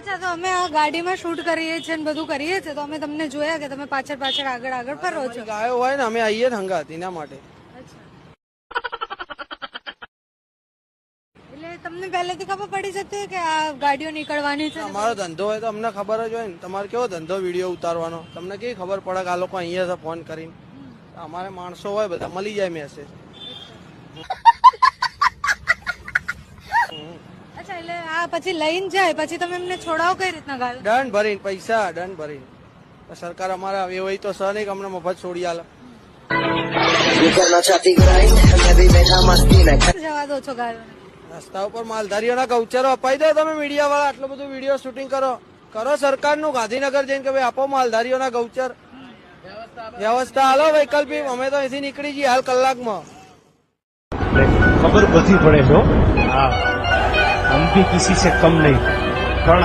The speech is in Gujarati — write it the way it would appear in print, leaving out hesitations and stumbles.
અચ્છા, તો અમે આ ગાડીમાં શૂટ કરીએ છીએ ને બધું કરીએ છીએ, તો અમે તમને જોયા કે તમે પાછળ પાછળ આગળ આગળ ફરો છો. ગાયો હોય ને અમે આવીએ હંગાત એના માટે. એટલે તમને પહેલેથી ખબર પડી જતી કે આ ગાડીઓ નીકળવાની છે? અમારો ધંધો હોય તો અમને ખબર જ હોય ને. તમારે કેવો ધંધો વિડીયો ઉતારવાનો, તમને કેવી ખબર પડે કે આ લોકો અહીંયા છે ફોન કરીને? અમારે માણસો હોય બધા મળી જાય મેસેજ. અચ્છા, એટલે આ પછી લઈને જાય પછી તમે એમને છોડાવો કઈ રીતના? ગાયો દંડ ભરીને, પૈસા દંડ ભરીને. સરકાર અમારે એ હોય તો સહ નહીં કે અમને મફત છોડી આલે. જવા દો છો ગાયોને? રસ્તા ઉપર માલધારીઓના ગૌચરો અપાઈ દો તમે મીડિયા વાળા. આટલું બધું વિડીયો શૂટિંગ કરો સરકારનું. ગાંધીનગર જઈને કે ભાઈ આપો માલધારીઓના ગૌચર વ્યવસ્થા હાલો વૈકલ્પિક. અમે તો અહીંથી નીકળી જઈએ હાલ કલાકમાં. ખબર બધી પડે છો. હા, હમ ભી કિસી સે કમ નહીં. પણ